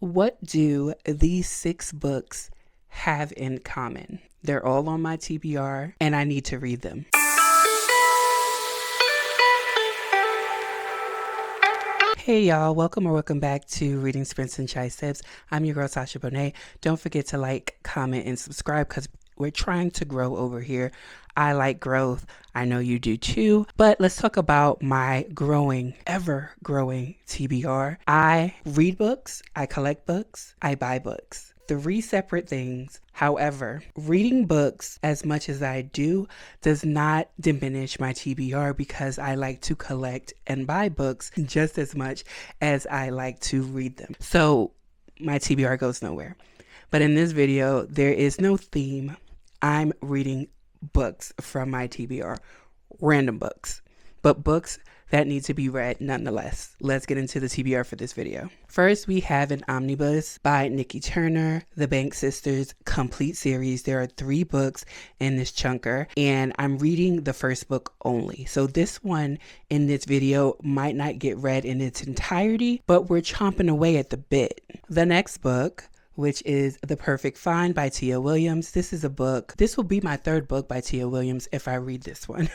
What do these 6 books have in common? They're all on my TBR and I need to read them. Hey y'all, welcome back to Reading Sprints and Chai Sips. I'm your girl Sasha Bonet. Don't forget to like, comment, and subscribe because we're trying to grow over here. I like growth. I know you do too. But let's talk about my ever growing TBR. I read books, I collect books, I buy books. 3 separate things. However, reading books as much as I do does not diminish my TBR because I like to collect and buy books just as much as I like to read them. So my TBR goes nowhere. But in this video, there is no theme. I'm reading books from my TBR, random books, but books that need to be read nonetheless. Let's get into the TBR for this video. First, we have an omnibus by Nikki Turner, the Bank Sisters complete series. There are 3 books in this chunker, and I'm reading the first book only. So this one in this video might not get read in its entirety, but we're chomping away at the bit. The next book, which is The Perfect Find by Tia Williams. This is a book. This will be my 3rd book by Tia Williams if I read this one,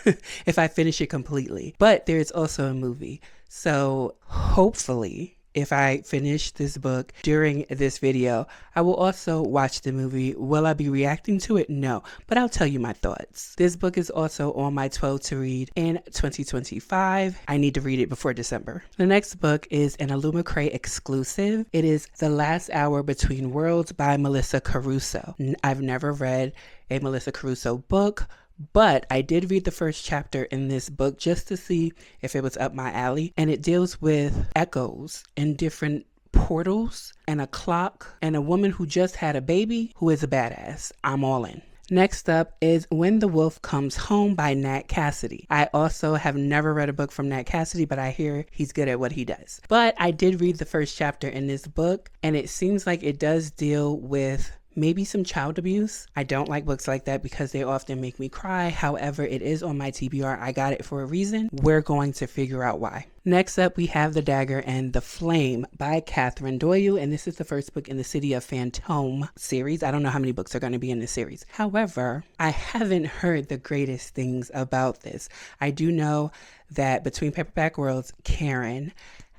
if I finish it completely. But there's also a movie. So hopefully, if I finish this book during this video, I will also watch the movie. Will I be reacting to it? No, but I'll tell you my thoughts. This book is also on my 12 to read in 2025. I need to read it before December. The next book is an Illumicray exclusive. It is The Last Hour Between Worlds by Melissa Caruso. I've never read a Melissa Caruso book, but I did read the first chapter in this book just to see if it was up my alley. And it deals with echoes and different portals and a clock and a woman who just had a baby who is a badass. I'm all in. Next up is When the Wolf Comes Home by Nat Cassidy. I also have never read a book from Nat Cassidy, but I hear he's good at what he does. But I did read the first chapter in this book, and it seems like it does deal with maybe some child abuse. I don't like books like that because they often make me cry. However, it is on my TBR. I got it for a reason. We're going to figure out why. Next up, we have The Dagger and the Flame by Catherine Doyle, and this is the first book in the City of Phantom series. I don't know how many books are going to be in this series. However, I haven't heard the greatest things about this. I do know that Between Paperback Worlds, Karen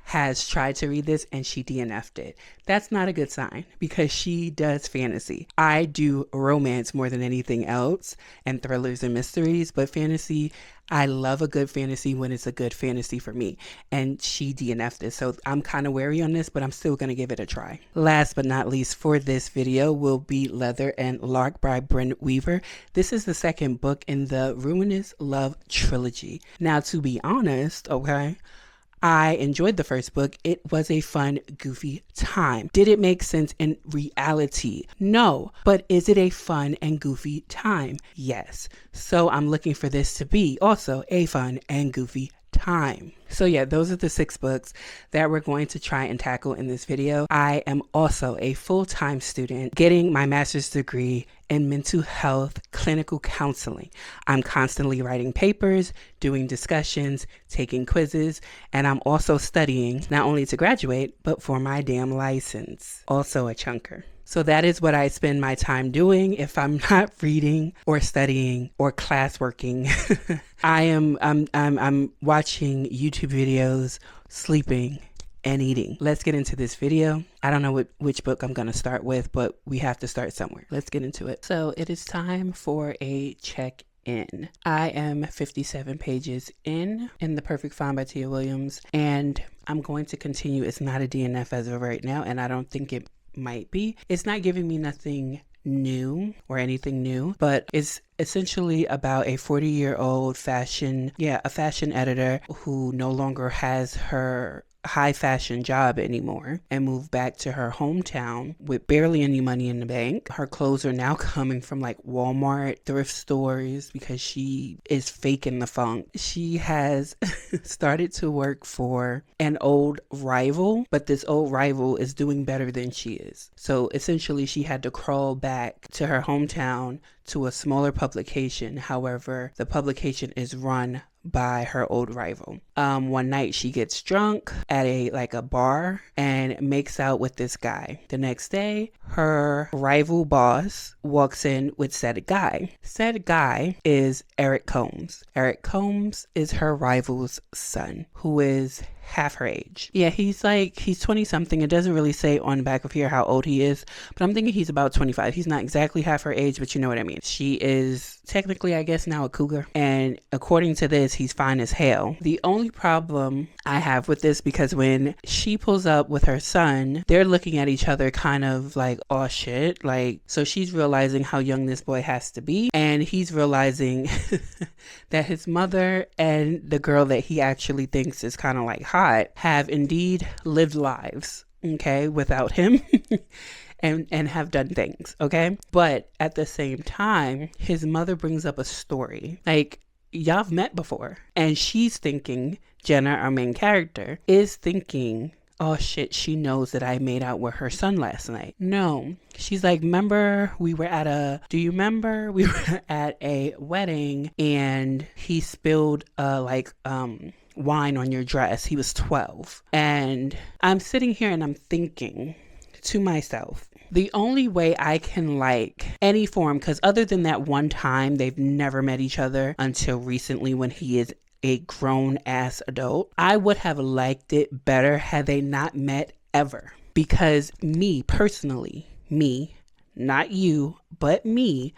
has tried to read this and she DNF'd it. That's not a good sign because she does fantasy. I do romance more than anything else and thrillers and mysteries, but fantasy, I love a good fantasy when it's a good fantasy for me. And she DNF'd it. So I'm kind of wary on this, but I'm still going to give it a try. Last but not least for this video will be Leather and Lark by Bryn Weaver. This is the 2nd book in the Ruinous Love trilogy. Now, to be honest, okay, I enjoyed the first book. It was a fun, goofy time. Did it make sense in reality? No. But is it a fun and goofy time? Yes. So I'm looking for this to be also a fun and goofy time. So yeah, those are the 6 books that we're going to try and tackle in this video. I am also a full-time student getting my master's degree in mental health clinical counseling. I'm constantly writing papers, doing discussions, taking quizzes, and I'm also studying not only to graduate, but for my damn license. Also a chunker. So that is what I spend my time doing if I'm not reading or studying or classworking. I'm watching YouTube videos, sleeping, and eating. Let's get into this video. I don't know which book I'm going to start with, but we have to start somewhere. Let's get into it. So it is time for a check-in. I am 57 pages in The Perfect Find by Tia Williams, and I'm going to continue. It's not a DNF as of right now, and I don't think it might be. It's not giving me nothing new or anything new, but it's essentially about a 40-year-old fashion editor who no longer has her high fashion job anymore and moved back to her hometown with barely any money in the bank. Her clothes are now coming from like Walmart, thrift stores, because she is faking the funk. She has started to work for an old rival, but this old rival is doing better than she is. So essentially she had to crawl back to her hometown to a smaller publication. However, the publication is run by her old rival. One night she gets drunk at a bar and makes out with this guy. The next day, her rival boss walks in with said guy. Said guy is Eric Combs. Eric Combs is her rival's son, who is half her age. Yeah, he's 20 something. It doesn't really say on the back of here how old he is, but I'm thinking he's about 25. He's not exactly half her age, but you know what I mean. She is technically, I guess, now a cougar, and according to this, he's fine as hell. The only problem I have with this, because when she pulls up with her son, they're looking at each other kind of like, oh shit, like, so she's realizing how young this boy has to be, and he's realizing that his mother and the girl that he actually thinks is kind of like hot have indeed lived lives, okay, without him. And have done things, okay? But at the same time, his mother brings up a story. Like, y'all have met before. And she's thinking, Jenna, our main character, is thinking, oh shit, she knows that I made out with her son last night. No. She's like, do you remember we were at a wedding and he spilled wine on your dress. He was 12. And I'm sitting here and I'm thinking to myself, the only way I can like any form, because other than that one time, they've never met each other until recently when he is a grown ass adult. I would have liked it better had they not met ever. Because me personally, not you, but me,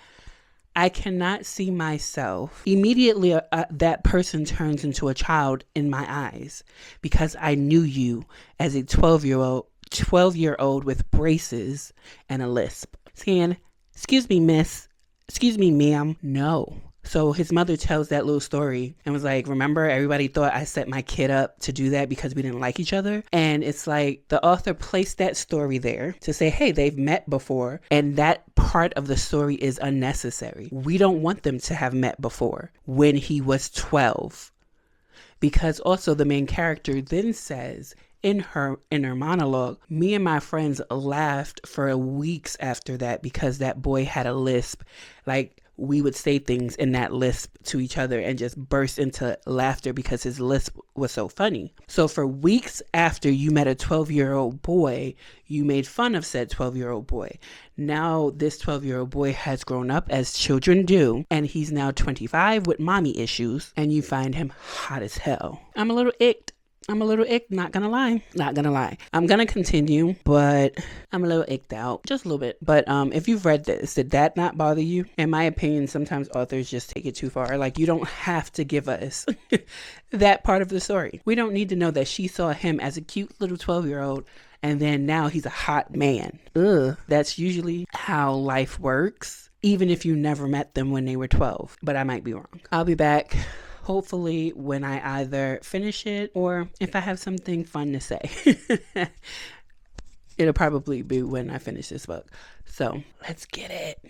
I cannot see myself immediately. That person turns into a child in my eyes, because I knew you as a 12-year-old with braces and a lisp, saying, excuse me, miss, excuse me, ma'am. No. So his mother tells that little story and was like, remember, everybody thought I set my kid up to do that because we didn't like each other. And it's like the author placed that story there to say, hey, they've met before. And that part of the story is unnecessary. We don't want them to have met before when he was 12. Because also the main character then says, in her monologue, me and my friends laughed for weeks after that because that boy had a lisp. Like, we would say things in that lisp to each other and just burst into laughter because his lisp was so funny. So for weeks after you met a 12-year-old boy, you made fun of said 12-year-old boy. Now this 12-year-old boy has grown up as children do, and he's now 25 with mommy issues, and you find him hot as hell. I'm a little icked. Not gonna lie. I'm gonna continue, but I'm a little icked out, just a little bit. But if you've read this, did that not bother you? In my opinion, sometimes authors just take it too far. Like, you don't have to give us that part of the story. We don't need to know that she saw him as a cute little 12-year-old and then now he's a hot man. That's usually how life works, even if you never met them when they were 12. But I might be wrong. I'll be back hopefully when I either finish it or if I have something fun to say. It'll probably be when I finish this book. So let's get it.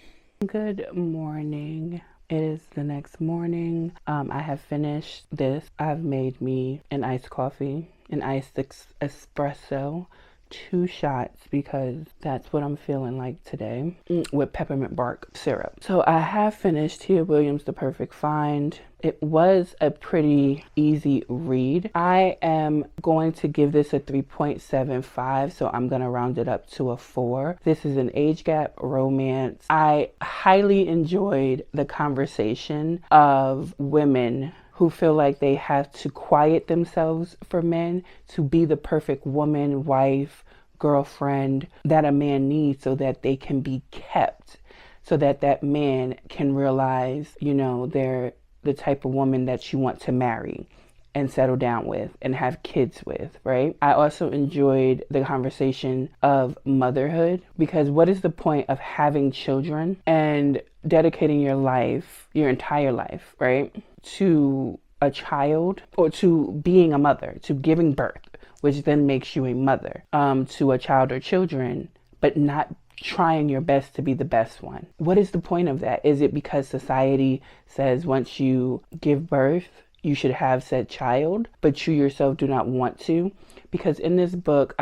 Good morning. It is the next morning. I have finished this. I've made me an iced coffee, an iced espresso, 2 shots because that's what I'm feeling like today, with peppermint bark syrup. So I have finished Tia Williams' The Perfect Find. It was a pretty easy read. I am going to give this a 3.75, so I'm going to round it up to a 4. This is an age gap romance. I highly enjoyed the conversation of women who feel like they have to quiet themselves for men to be the perfect woman, wife, girlfriend that a man needs so that they can be kept, so that that man can realize, you know, they're the type of woman that you want to marry and settle down with and have kids with, right? I also enjoyed the conversation of motherhood, because what is the point of having children and dedicating your life, your entire life, right, to a child, or to being a mother, to giving birth, which then makes you a mother, to a child or children, but not trying your best to be the best one? What is the point of that? Is it because society says once you give birth, you should have said child, but you yourself do not want to? Because in this book,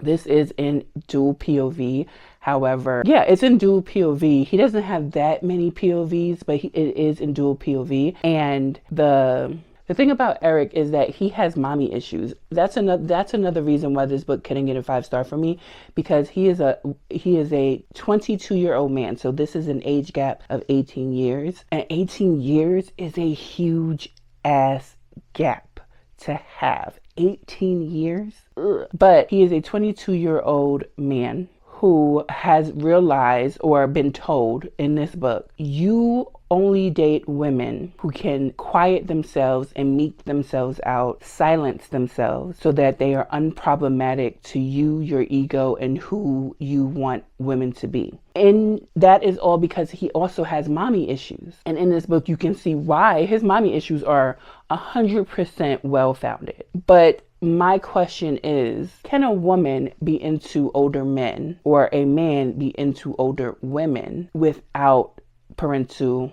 this is in dual POV. However, yeah, it's in dual POV. He doesn't have that many POVs, but it is in dual POV. And the The thing about Eric is that he has mommy issues. That's another reason why this book couldn't get a 5-star for me, because he is a 22-year-old man. So this is an age gap of 18 years. And 18 years is a huge ass gap to have. 18 years. Ugh. But he is a 22-year-old man who has realized or been told in this book, you only date women who can quiet themselves and meet themselves out, silence themselves so that they are unproblematic to you, your ego, and who you want women to be. And that is all because he also has mommy issues. And in this book, you can see why his mommy issues are 100% well-founded. But my question is, can a woman be into older men or a man be into older women without parental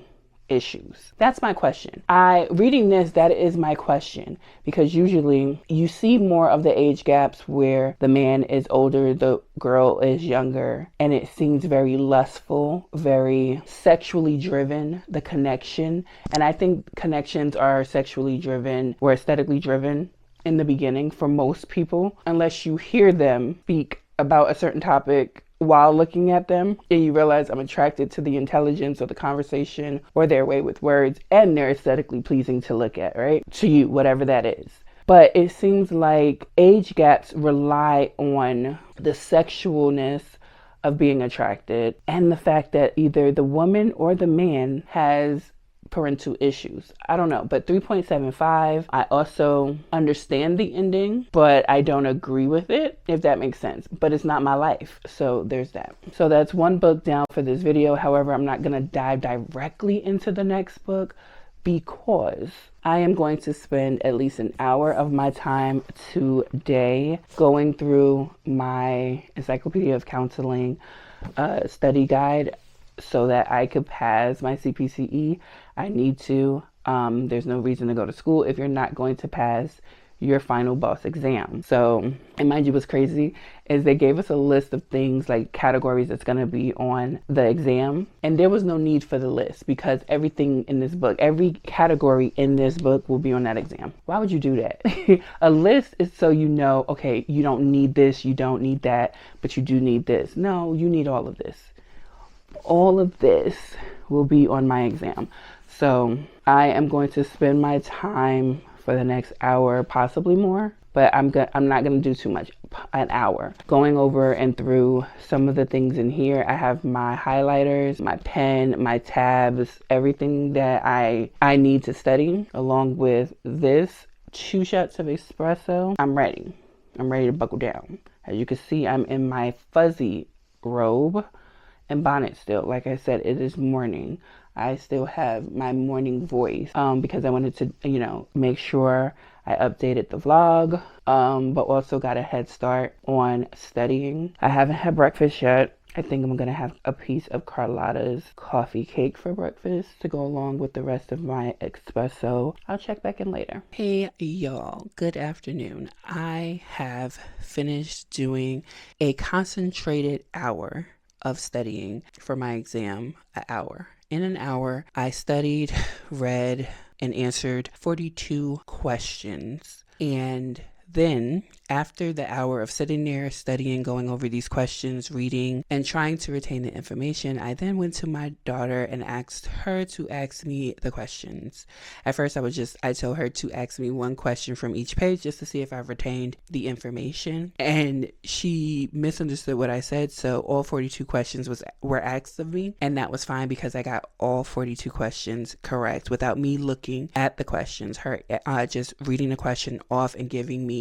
issues? That's my question. Reading this, that is my question, because usually you see more of the age gaps where the man is older, the girl is younger, and it seems very lustful, very sexually driven, the connection. And I think connections are sexually driven or aesthetically driven in the beginning for most people, unless you hear them speak about a certain topic while looking at them and you realize I'm attracted to the intelligence or the conversation or their way with words, and they're aesthetically pleasing to look at, right? To you, whatever that is. But it seems like age gaps rely on the sexualness of being attracted and the fact that either the woman or the man has parental issues. I don't know, but 3.75, I also understand the ending, but I don't agree with it, if that makes sense. But it's not my life, so there's that. So that's one book down for this video. However, I'm not going to dive directly into the next book because I am going to spend at least an hour of my time today going through my Encyclopedia of Counseling study guide so that I could pass my CPCE. I need to. There's no reason to go to school if you're not going to pass your final boss exam. So, and mind you, what's crazy is they gave us a list of things like categories that's going to be on the exam. And there was no need for the list because everything in this book, every category in this book will be on that exam. Why would you do that? A list is so you know, okay, you don't need this, you don't need that, but you do need this. No, you need all of this. All of this will be on my exam. So I am going to spend my time for the next hour, possibly more, but I'm not going to do too much, an hour, going over and through some of the things in here. I have my highlighters, my pen, my tabs, everything that I need to study, along with this 2 shots of espresso. I'm ready to buckle down. As you can see, I'm in my fuzzy robe and bonnet still. Like I said, it is morning. I still have my morning voice because I wanted to, make sure I updated the vlog, but also got a head start on studying. I haven't had breakfast yet. I think I'm going to have a piece of Carlotta's coffee cake for breakfast to go along with the rest of my espresso. I'll check back in later. Hey, y'all. Good afternoon. I have finished doing a concentrated hour of studying for my exam, an hour. In an hour, I studied, read, and answered 42 questions. And then, after the hour of sitting there, studying, going over these questions, reading, and trying to retain the information, I then went to my daughter and asked her to ask me the questions. At first, I told her to ask me one question from each page just to see if I retained the information. And she misunderstood what I said, so all 42 questions were asked of me, and that was fine because I got all 42 questions correct without me looking at the questions. Her just reading the question off and giving me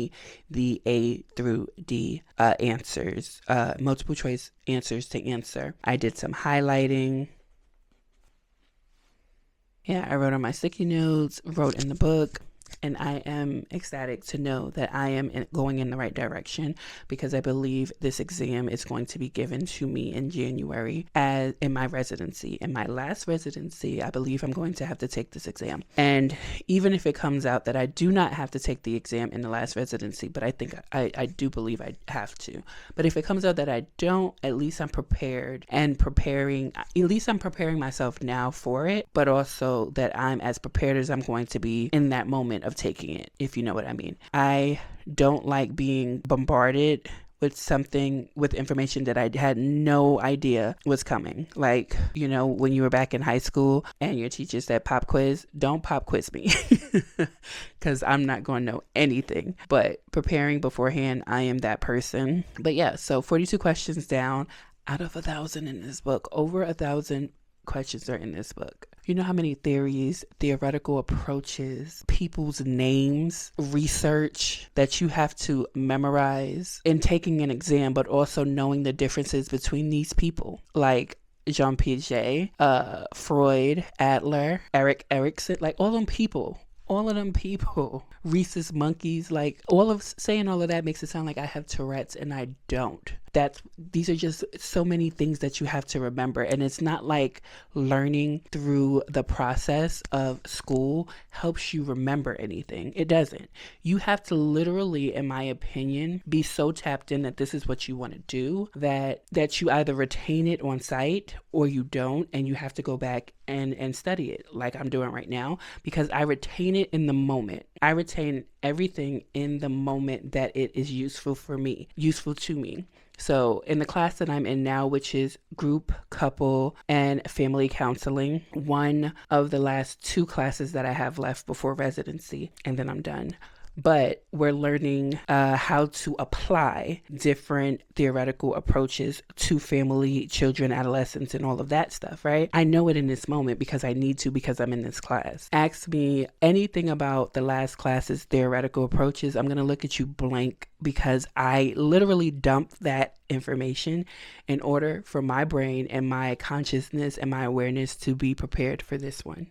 the A through D answers, multiple choice answers to answer. I did some highlighting. Yeah, I wrote on my sticky notes, wrote in the book, and I am ecstatic to know that I am going in the right direction because I believe this exam is going to be given to me in January as in my residency. In my last residency, I believe I'm going to have to take this exam. And even if it comes out that I do not have to take the exam in the last residency, but I think I do believe I have to. But if it comes out that I don't, at least I'm prepared and at least I'm preparing myself now for it, but also that I'm as prepared as I'm going to be in that moment moment of taking it, if you know what I mean. I don't like being bombarded with information that I had no idea was coming. Like, when you were back in high school and your teacher said pop quiz, don't pop quiz me because I'm not going to know anything. But preparing beforehand, I am that person. But yeah, so 42 questions down out of 1,000 in this book. Over 1,000 questions are in this book. You know how many theories, theoretical approaches, people's names, research that you have to memorize in taking an exam, but also knowing the differences between these people, like Jean Piaget, Freud, Adler, Erik Erikson, like all of them people, rhesus monkeys, like saying all of that makes it sound like I have Tourette's, and I don't. These are just so many things that you have to remember. And it's not like learning through the process of school helps you remember anything. It doesn't. You have to literally, in my opinion, be so tapped in that this is what you want to do that you either retain it on site or you don't, and you have to go back and study it like I'm doing right now, because I retain it in the moment. I retain everything in the moment that it is useful to me. So in the class that I'm in now, which is group, couple, and family counseling, one of the last 2 classes that I have left before residency, and then I'm done. But we're learning how to apply different theoretical approaches to family, children, adolescents, and all of that stuff, right? I know it in this moment because I need to, because I'm in this class. Ask me anything about the last class's theoretical approaches, I'm going to look at you blank, because I literally dumped that information in order for my brain and my consciousness and my awareness to be prepared for this one.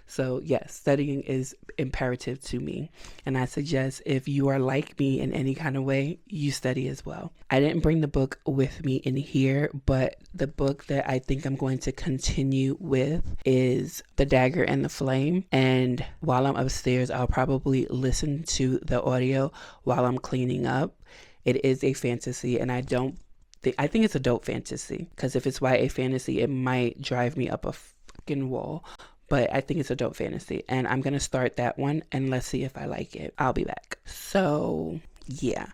So yes, studying is imperative to me. And I suggest if you are like me in any kind of way, you study as well. I didn't bring the book with me in here, but the book that I think I'm going to continue with is The Dagger and the Flame. And while I'm upstairs, I'll probably listen to the audio while I'm cleaning up. It is a fantasy, and I think it's adult fantasy, because if it's YA fantasy, it might drive me up a fucking wall. But I think it's adult fantasy, and I'm going to start that one, and let's see if I like it. I'll be back. So, yeah.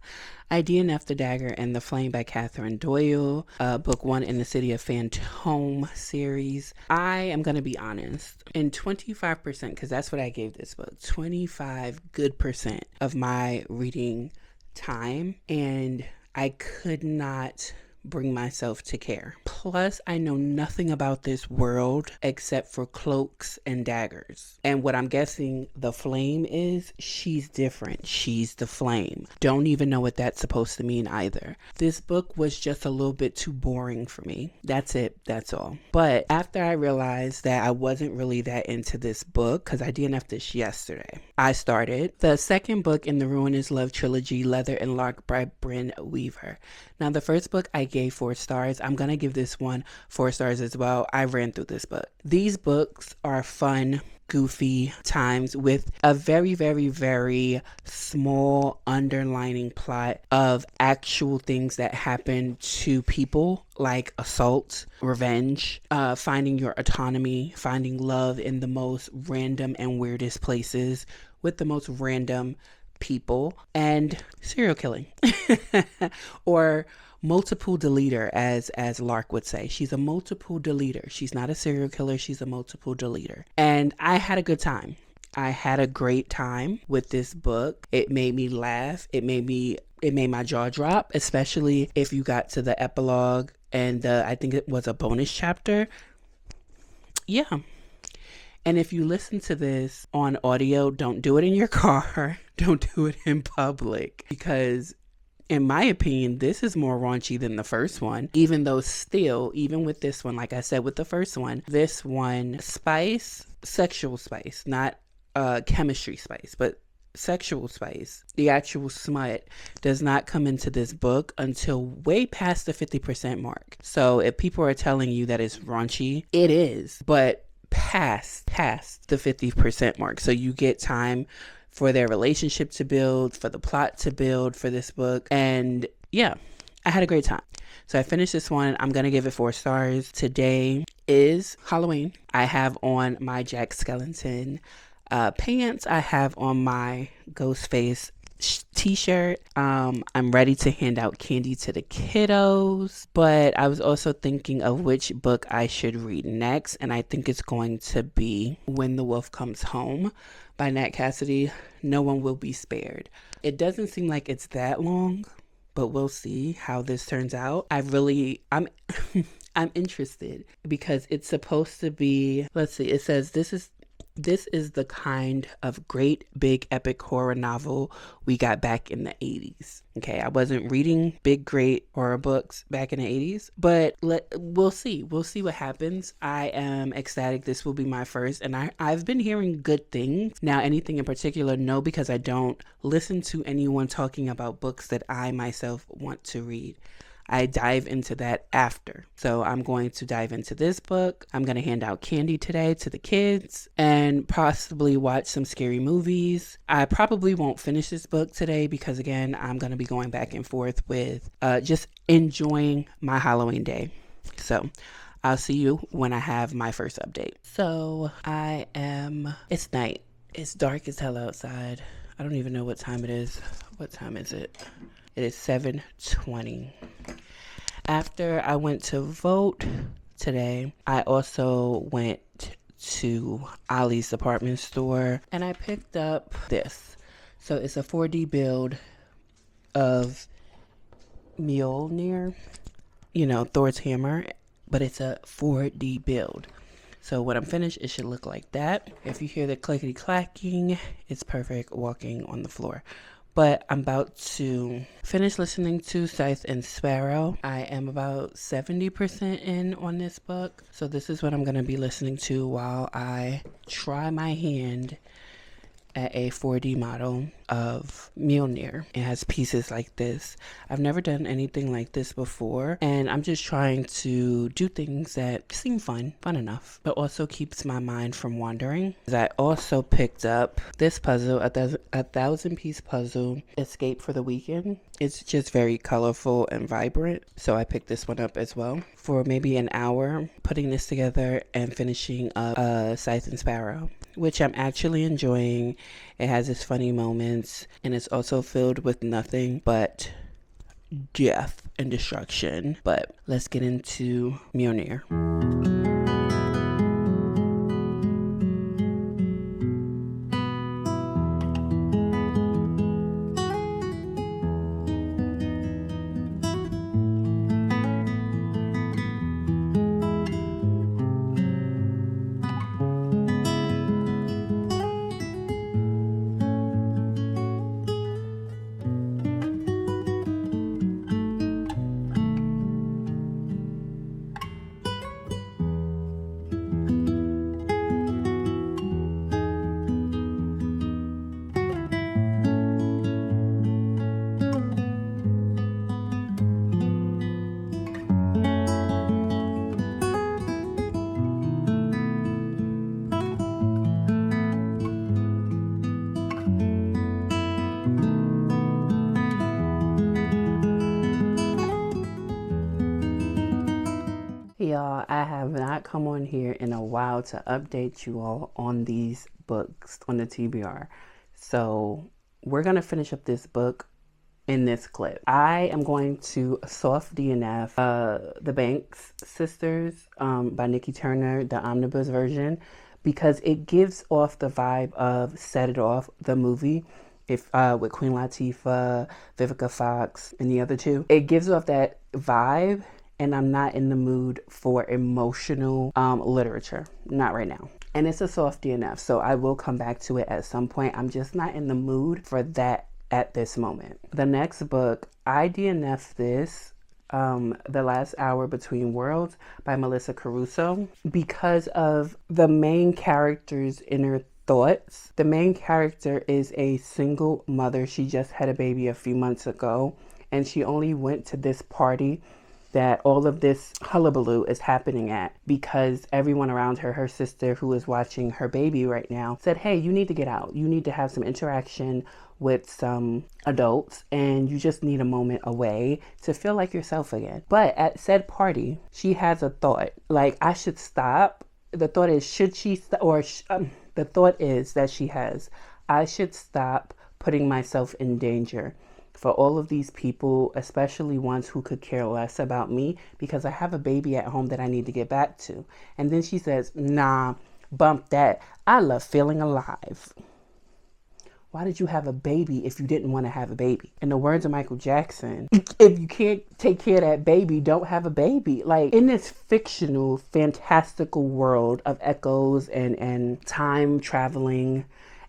I DNF The Dagger and the Flame by Catherine Doyle, book 1 in the City of Phantom series. I am going to be honest, in 25%, because that's what I gave this book, 25% of my reading time, and I could not bring myself to care. Plus, I know nothing about this world except for cloaks and daggers. And what I'm guessing the flame is, she's different. She's the flame. Don't even know what that's supposed to mean either. This book was just a little bit too boring for me. That's it. That's all. But after I realized that I wasn't really that into this book, because I DNF'd this yesterday, I started the second book in the Ruinous Love trilogy, Leather and Lark by Bryn Weaver. Now, the first book I gave 4 stars. I'm going to give this one 4 stars as well. I ran through this book. These books are fun, goofy times with a very, very, very small underlining plot of actual things that happen to people, like assault, revenge, finding your autonomy, finding love in the most random and weirdest places with the most random people, and serial killing or multiple deleter, as Lark would say. She's a multiple deleter. She's not a serial killer. She's a multiple deleter. And I had a good time. I had a great time with this book. It made me laugh. It made my jaw drop, especially if you got to the epilogue and I think it was a bonus chapter. Yeah. And if you listen to this on audio, don't do it in your car. Don't do it in public, because in my opinion, this is more raunchy than the first one, even though still, even with this one, like I said with the first one, this one, spice, sexual spice, not chemistry spice, but sexual spice, the actual smut, does not come into this book until way past the 50% mark. So if people are telling you that it's raunchy, it is, but past the 50% mark. So you get time for their relationship to build, for the plot to build for this book. And yeah, I had a great time. So I finished this one. I'm going to give it 4 stars. Today is Halloween. I have on my Jack Skellington pants. I have on my Ghostface t-shirt. I'm ready to hand out candy to the kiddos, but I was also thinking of which book I should read next, and I think it's going to be When the Wolf Comes Home by Nat Cassidy. No One Will Be Spared. It doesn't seem like it's that long, but we'll see how this turns out. I'm I'm interested because it's supposed to be, let's see, it says this is the kind of great big epic horror novel we got back in the 80s. Okay, I wasn't reading big great horror books back in the 80s, but we'll see. We'll see what happens. I am ecstatic. This will be my first, and I've been hearing good things. Now, anything in particular, no, because I don't listen to anyone talking about books that I myself want to read. I dive into that after. So I'm going to dive into this book. I'm going to hand out candy today to the kids and possibly watch some scary movies. I probably won't finish this book today because, again, I'm going to be going back and forth with just enjoying my Halloween day. So I'll see you when I have my first update. So it's night. It's dark as hell outside. I don't even know what time it is. What time is it? It is 7:20. After I went to vote today, I also went to Ollie's department store and I picked up this. So it's a 4D build of Mjolnir, Thor's hammer, but it's a 4D build. So when I'm finished, it should look like that. If you hear the clickety clacking, it's perfect walking on the floor. But I'm about to finish listening to Scythe and Sparrow. I am about 70% in on this book. So this is what I'm going to be listening to while I try my hand at a 4D model of Mjolnir. It has pieces like this. I've never done anything like this before, and I'm just trying to do things that seem fun enough, but also keeps my mind from wandering. I also picked up this puzzle, a 1,000-piece puzzle, Escape for the Weekend. It's just very colorful and vibrant, so I picked this one up as well. For maybe an hour, putting this together and finishing up Scythe and Sparrow, which I'm actually enjoying. It has its funny moments, and it's also filled with nothing but death and destruction. But let's get into Mjolnir. Y'all, I have not come on here in a while to update you all on these books on the TBR. So we're going to finish up this book in this clip. I am going to soft DNF The Banks Sisters by Nikki Turner, the omnibus version, because it gives off the vibe of Set It Off, the movie, with Queen Latifah, Vivica Fox, and the other two. It gives off that vibe, and I'm not in the mood for emotional literature. Not right now. And it's a soft DNF, so I will come back to it at some point. I'm just not in the mood for that at this moment. The next book, I DNF'd this, The Last Hour Between Worlds by Melissa Caruso, because of the main character's inner thoughts. The main character is a single mother. She just had a baby a few months ago, and she only went to this party that all of this hullabaloo is happening at because everyone around her, her sister who is watching her baby right now, said, hey, you need to get out. You need to have some interaction with some adults, and you just need a moment away to feel like yourself again. But at said party, she has a thought, like, I should stop. The thought is, should she stop, or The thought is that she has, I should stop putting myself in danger for all of these people, especially ones who could care less about me, because I have a baby at home that I need to get back to. And then she says, nah, bump that. I love feeling alive. Why did you have a baby if you didn't want to have a baby? In the words of Michael Jackson, if you can't take care of that baby, don't have a baby. Like, in this fictional, fantastical world of echoes and time traveling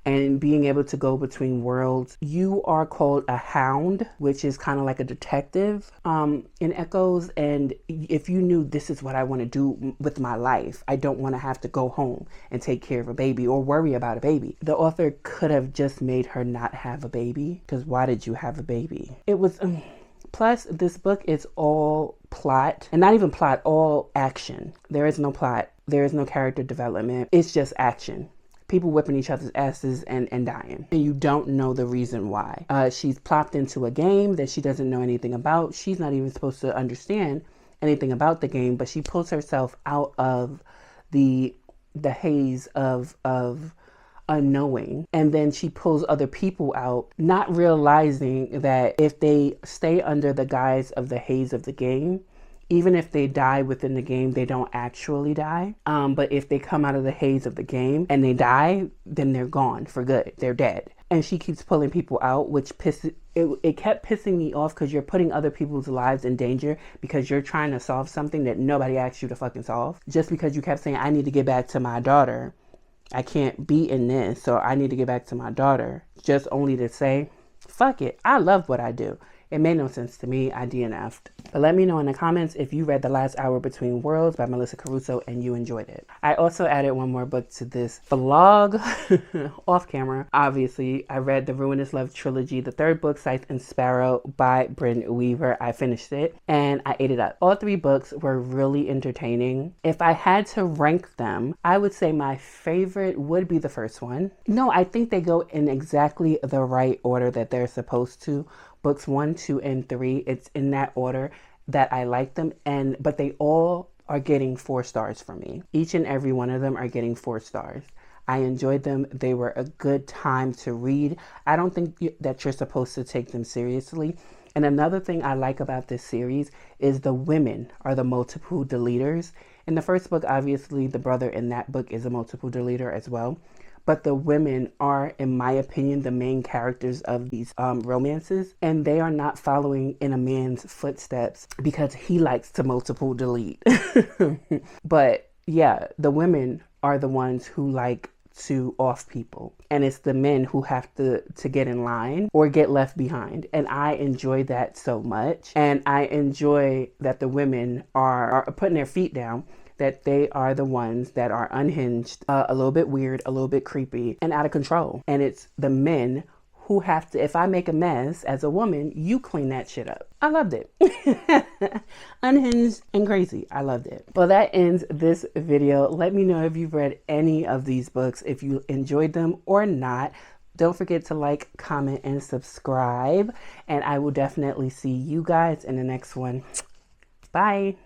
and being able to go between worlds, you are called a hound, which is kind of like a detective in Echoes. And if you knew, this is what I want to do with my life, I don't want to have to go home and take care of a baby or worry about a baby. The author could have just made her not have a baby, because why did you have a baby? It was... Plus, this book is all plot, and not even plot, all action. There is no plot. There is no character development. It's just action. People whipping each other's asses and dying. And you don't know the reason why. She's plopped into a game that she doesn't know anything about. She's not even supposed to understand anything about the game, but she pulls herself out of the haze of unknowing. And then she pulls other people out, not realizing that if they stay under the guise of the haze of the game, even if they die within the game, they don't actually die. But if they come out of the haze of the game and they die, then they're gone for good. They're dead. And she keeps pulling people out, which it kept pissing me off, because you're putting other people's lives in danger because you're trying to solve something that nobody asked you to fucking solve. Just because you kept saying, I need to get back to my daughter. I can't be in this, so I need to get back to my daughter. Just only to say, fuck it. I love what I do. It made no sense to me. I DNF'd. But let me know in the comments if you read The Last Hour Between Worlds by Melissa Caruso and you enjoyed it. I also added one more book to this vlog off camera. Obviously, I read the Ruinous Love trilogy, the third book, Scythe and Sparrow by Bryn Weaver. I finished it and I ate it up. All three books were really entertaining. If I had to rank them, I would say my favorite would be the first one. No, I think they go in exactly the right order that they're supposed to. Books 1, 2, and 3, it's in that order that I like them, but they all are getting 4 stars from me. Each and every one of them are getting 4 stars. I enjoyed them. They were a good time to read. I don't think that you're supposed to take them seriously. And another thing I like about this series is the women are the multiple deleters. In the first book, obviously, the brother in that book is a multiple deleter as well. But the women are, in my opinion, the main characters of these romances. And they are not following in a man's footsteps because he likes to multiple delete. But yeah, the women are the ones who like to off people. And it's the men who have to get in line or get left behind. And I enjoy that so much. And I enjoy that the women are putting their feet down, that they are the ones that are unhinged, a little bit weird, a little bit creepy, and out of control. And it's the men who have to, if I make a mess as a woman, you clean that shit up. I loved it. Unhinged and crazy. I loved it. Well, that ends this video. Let me know if you've read any of these books, if you enjoyed them or not. Don't forget to like, comment, and subscribe. And I will definitely see you guys in the next one. Bye.